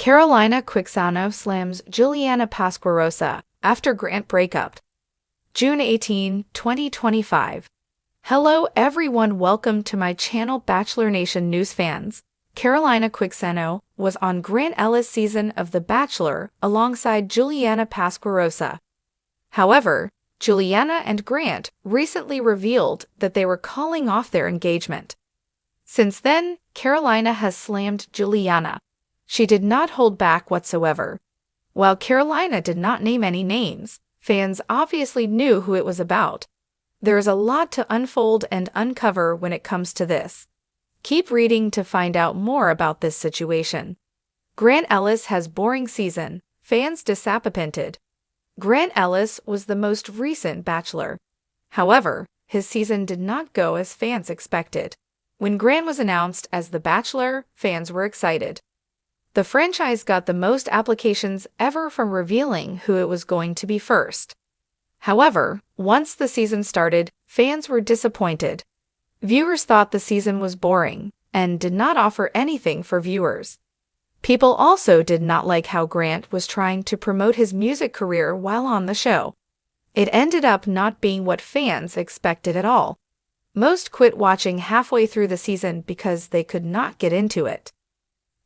Carolina Quixano slams Juliana Pasquarosa after Grant breakup. June 18, 2025. Hello everyone, welcome to my channel Bachelor Nation news fans. Carolina Quixano was on Grant Ellis' season of The Bachelor alongside Juliana Pasquarosa. However, Juliana and Grant recently revealed that they were calling off their engagement. Since then, Carolina has slammed Juliana. She did not hold back whatsoever. While Carolina did not name any names, fans obviously knew who it was about. There is a lot to unfold and uncover when it comes to this. Keep reading to find out more about this situation. Grant Ellis has boring season, fans disappointed. Grant Ellis was the most recent Bachelor. However, his season did not go as fans expected. When Grant was announced as the Bachelor, fans were excited. The franchise got the most applications ever from revealing who it was going to be first. However, once the season started, fans were disappointed. Viewers thought the season was boring and did not offer anything for viewers. People also did not like how Grant was trying to promote his music career while on the show. It ended up not being what fans expected at all. Most quit watching halfway through the season because they could not get into it.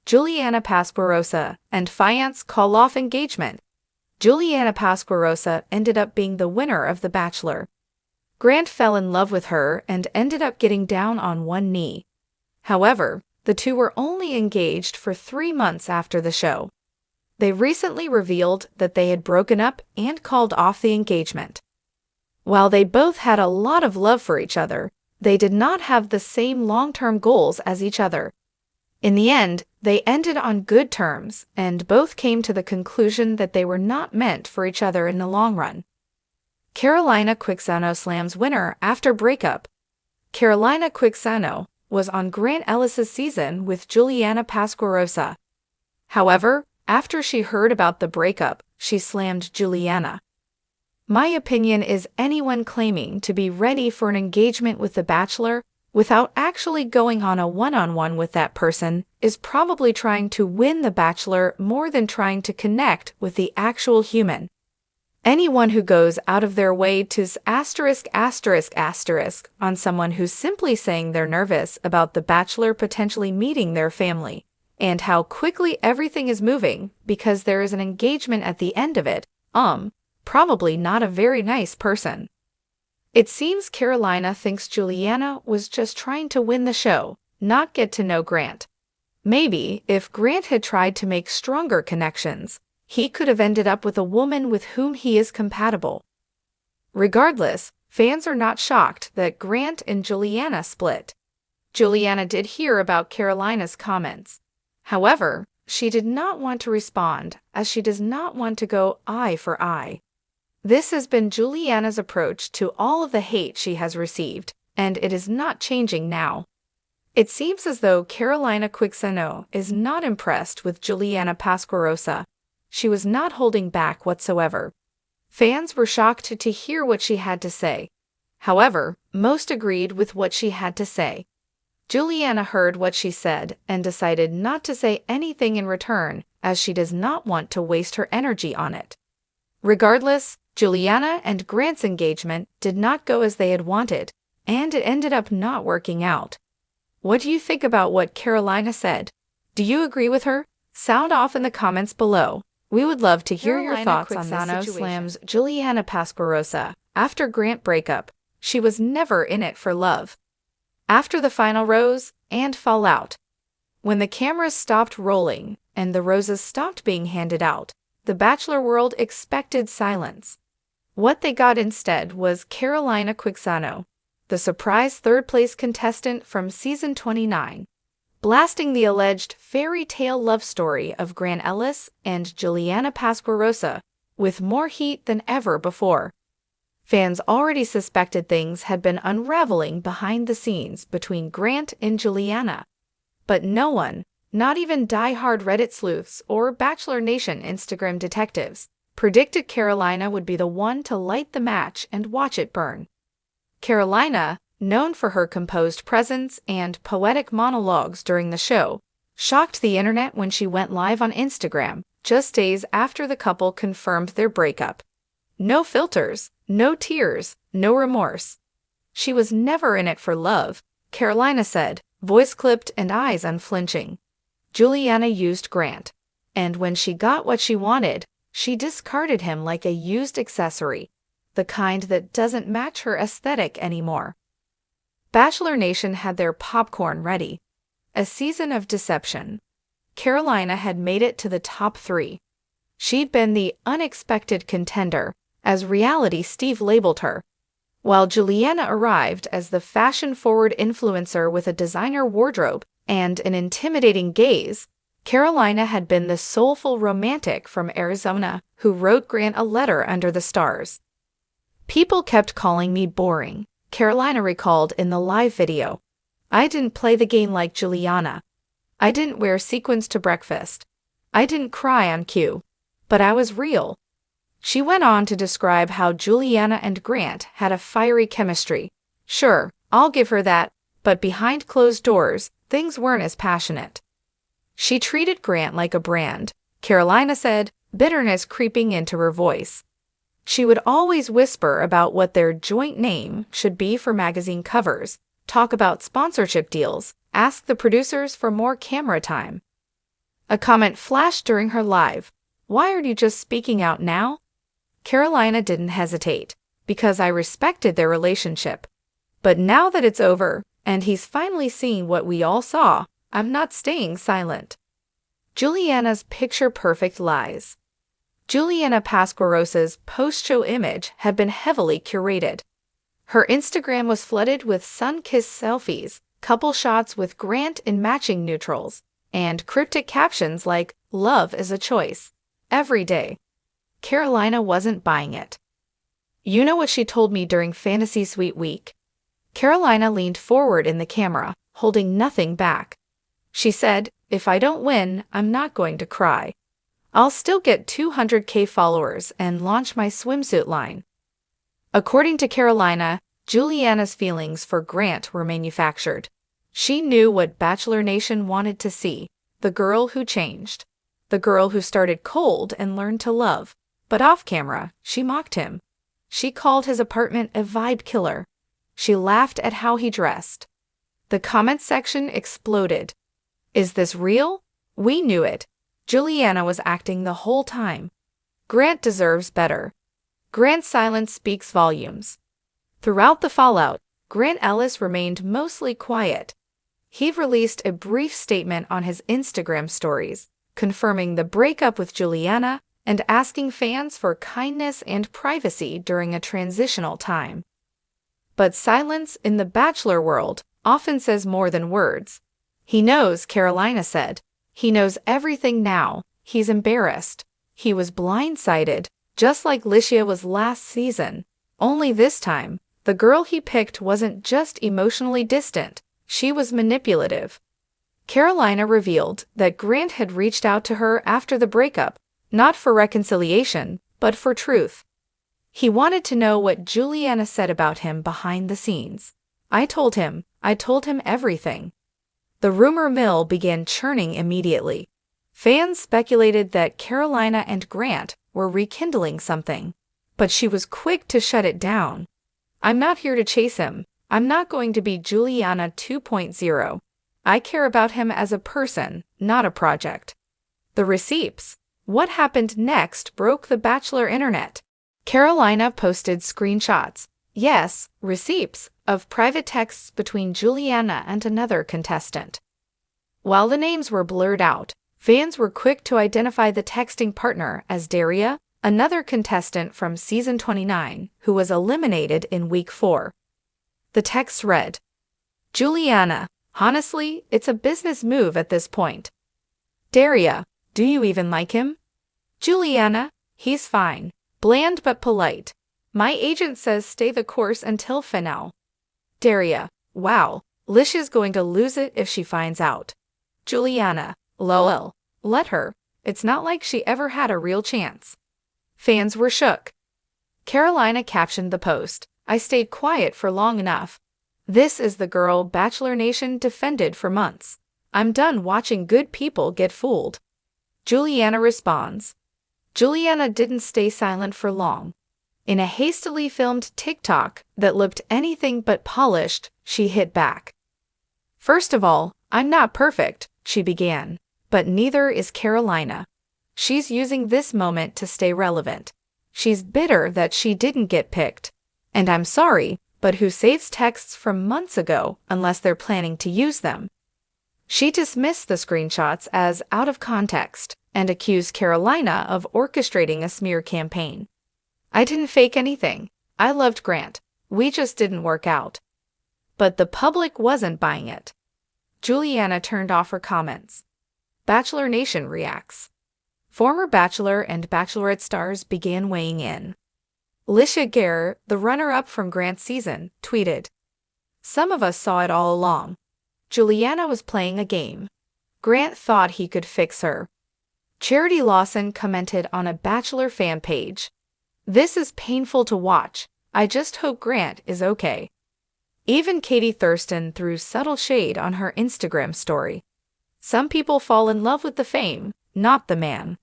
Juliana Pasquarosa and fans call off engagement. Juliana Pasquarosa ended up being the winner of The Bachelor. Grant fell in love with her and ended up getting down on one knee. However, the two were only engaged for 3 months after the show. They recently revealed that they had broken up and called off the engagement. While they both had a lot of love for each other, they did not have the same long-term goals as each other. In the end, they ended on good terms, and both came to the conclusion that they were not meant for each other in the long run. Carolina Quixano slams winner after breakup. Carolina Quixano was on Grant Ellis' season with Juliana Pasquarosa. However, after she heard about the breakup, she slammed Juliana. My opinion is anyone claiming to be ready for an engagement with The Bachelor without actually going on a one-on-one with that person is probably trying to win The Bachelor more than trying to connect with the actual human. Anyone who goes out of their way to on someone who's simply saying they're nervous about The Bachelor potentially meeting their family, and how quickly everything is moving because there is an engagement at the end of it, probably not a very nice person. It seems Carolina thinks Juliana was just trying to win the show, not get to know Grant. Maybe if Grant had tried to make stronger connections, he could have ended up with a woman with whom he is compatible. Regardless, fans are not shocked that Grant and Juliana split. Juliana did hear about Carolina's comments. However, she did not want to respond as she does not want to go eye for eye. This has been Juliana's approach to all of the hate she has received, and it is not changing now. It seems as though Carolina Quixano is not impressed with Juliana Pasquarosa. She was not holding back whatsoever. Fans were shocked to hear what she had to say. However, most agreed with what she had to say. Juliana heard what she said and decided not to say anything in return, as she does not want to waste her energy on it. Regardless, Juliana and Grant's engagement did not go as they had wanted, and it ended up not working out. What do you think about what Carolina said? Do you agree with her? Sound off in the comments below. We would love to hear your thoughts on this situation. Slams Juliana Pasquarosa after Grant breakup. She was never in it for love. After the final rose and fallout. When the cameras stopped rolling and the roses stopped being handed out, the Bachelor world expected silence. What they got instead was Carolina Quixano, the surprise third-place contestant from season 29, blasting the alleged fairy tale love story of Grant Ellis and Juliana Pasquarosa with more heat than ever before. Fans already suspected things had been unraveling behind the scenes between Grant and Juliana, but no one, not even die-hard Reddit sleuths or Bachelor Nation Instagram detectives, predicted Carolina would be the one to light the match and watch it burn. Carolina, known for her composed presence and poetic monologues during the show, shocked the internet when she went live on Instagram, just days after the couple confirmed their breakup. No filters, no tears, no remorse. She was never in it for love, Carolina said, voice clipped and eyes unflinching. Juliana used Grant. And when she got what she wanted, she discarded him like a used accessory, the kind that doesn't match her aesthetic anymore. Bachelor Nation had their popcorn ready. A season of deception. Carolina had made it to the top 3. She'd been the unexpected contender, as Reality Steve labeled her, while Juliana arrived as the fashion-forward influencer with a designer wardrobe and an intimidating gaze. Carolina had been the soulful romantic from Arizona who wrote Grant a letter under the stars. People kept calling me boring, Carolina recalled in the live video. I didn't play the game like Juliana. I didn't wear sequins to breakfast. I didn't cry on cue. But I was real. She went on to describe how Juliana and Grant had a fiery chemistry. Sure, I'll give her that, but behind closed doors, things weren't as passionate. She treated Grant like a brand, Carolina said, bitterness creeping into her voice. She would always whisper about what their joint name should be for magazine covers, talk about sponsorship deals, ask the producers for more camera time. A comment flashed during her live. Why are you just speaking out now? Carolina didn't hesitate, because I respected their relationship. But now that it's over, and he's finally seen what we all saw, I'm not staying silent. Juliana's picture-perfect lies. Juliana Pasquarosa's post-show image had been heavily curated. Her Instagram was flooded with sun-kissed selfies, couple shots with Grant in matching neutrals, and cryptic captions like, "Love is a choice." Every day. Carolina wasn't buying it. You know what she told me during Fantasy Suite Week? Carolina leaned forward in the camera, holding nothing back. She said, if I don't win, I'm not going to cry. I'll still get 200K followers and launch my swimsuit line. According to Carolina, Juliana's feelings for Grant were manufactured. She knew what Bachelor Nation wanted to see, the girl who changed. The girl who started cold and learned to love. But off camera, she mocked him. She called his apartment a vibe killer. She laughed at how he dressed. The comment section exploded. Is this real? We knew it. Juliana was acting the whole time. Grant deserves better. Grant's silence speaks volumes. Throughout the fallout, Grant Ellis remained mostly quiet. He released a brief statement on his Instagram stories, confirming the breakup with Juliana and asking fans for kindness and privacy during a transitional time. But silence in the Bachelor world often says more than words. He knows, Carolina said. He knows everything now. He's embarrassed. He was blindsided, just like Licia was last season. Only this time, the girl he picked wasn't just emotionally distant, she was manipulative. Carolina revealed that Grant had reached out to her after the breakup, not for reconciliation, but for truth. He wanted to know what Juliana said about him behind the scenes. I told him everything. The rumor mill began churning immediately. Fans speculated that Carolina and Grant were rekindling something, but she was quick to shut it down. I'm not here to chase him. I'm not going to be Juliana 2.0. I care about him as a person, not a project. The receipts. What happened next broke the Bachelor internet. Carolina posted screenshots. Yes, receipts of private texts between Juliana and another contestant. While the names were blurred out, fans were quick to identify the texting partner as Daria, another contestant from season 29, who was eliminated in week 4. The text read, Juliana, honestly, it's a business move at this point. Daria, do you even like him? Juliana, he's fine, bland but polite. My agent says stay the course until finale. Daria, wow, Licia's going to lose it if she finds out. Juliana, lol, let her. It's not like she ever had a real chance. Fans were shook. Carolina captioned the post, I stayed quiet for long enough. This is the girl Bachelor Nation defended for months. I'm done watching good people get fooled. Juliana responds. Juliana didn't stay silent for long. In a hastily filmed TikTok that looked anything but polished, she hit back. First of all, I'm not perfect, she began, but neither is Carolina. She's using this moment to stay relevant. She's bitter that she didn't get picked. And I'm sorry, but who saves texts from months ago unless they're planning to use them? She dismissed the screenshots as out of context and accused Carolina of orchestrating a smear campaign. I didn't fake anything. I loved Grant. We just didn't work out. But the public wasn't buying it. Juliana turned off her comments. Bachelor Nation reacts. Former Bachelor and Bachelorette stars began weighing in. Lisha Gare, the runner-up from Grant's season, tweeted, "Some of us saw it all along. Juliana was playing a game. Grant thought he could fix her." Charity Lawson commented on a Bachelor fan page, "This is painful to watch. I just hope Grant is okay." Even Katie Thurston threw subtle shade on her Instagram story. Some people fall in love with the fame, not the man.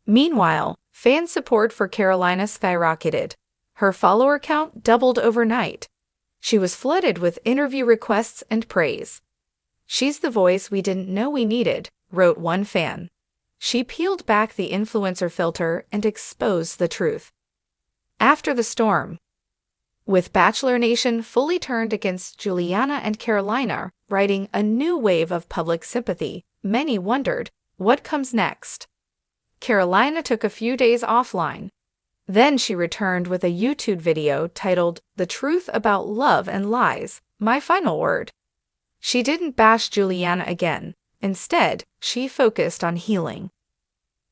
Meanwhile, fan support for Carolina skyrocketed. Her follower count doubled overnight. She was flooded with interview requests and praise. "She's the voice we didn't know we needed," wrote one fan. She peeled back the influencer filter and exposed the truth. After the storm. With Bachelor Nation fully turned against Juliana and Carolina, riding a new wave of public sympathy, many wondered, what comes next? Carolina took a few days offline. Then she returned with a YouTube video titled "The Truth About Love and Lies, My Final Word." She didn't bash Juliana again. Instead, she focused on healing.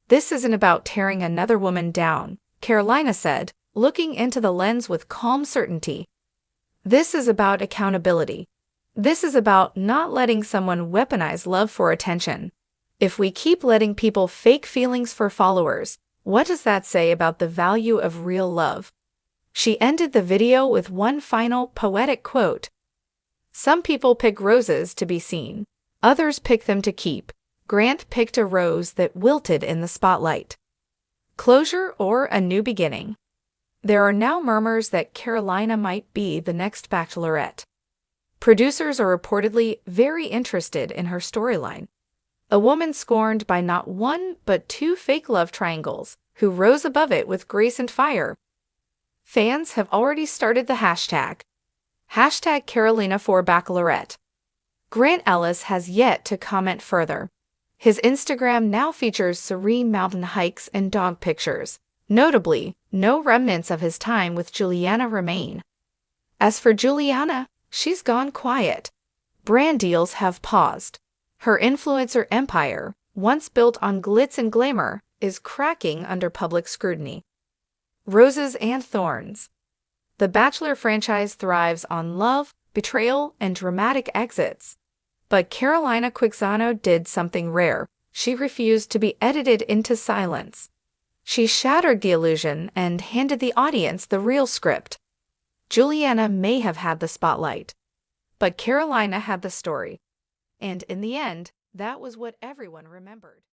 "This isn't about tearing another woman down," Carolina said, looking into the lens with calm certainty. "This is about accountability. This is about not letting someone weaponize love for attention. If we keep letting people fake feelings for followers, what does that say about the value of real love?" She ended the video with one final poetic quote. "Some people pick roses to be seen. Others pick them to keep. Grant picked a rose that wilted in the spotlight." Closure or a new beginning? There are now murmurs that Carolina might be the next Bachelorette. Producers are reportedly very interested in her storyline. A woman scorned by not one but two fake love triangles, who rose above it with grace and fire. Fans have already started the hashtag. Hashtag Carolina for Bachelorette. Grant Ellis has yet to comment further. His Instagram now features serene mountain hikes and dog pictures. Notably, no remnants of his time with Juliana remain. As for Juliana, she's gone quiet. Brand deals have paused. Her influencer empire, once built on glitz and glamour, is cracking under public scrutiny. Roses and thorns. The Bachelor franchise thrives on love, betrayal, and dramatic exits. But Carolina Quixano did something rare. She refused to be edited into silence. She shattered the illusion and handed the audience the real script. Juliana may have had the spotlight, but Carolina had the story. And in the end, that was what everyone remembered.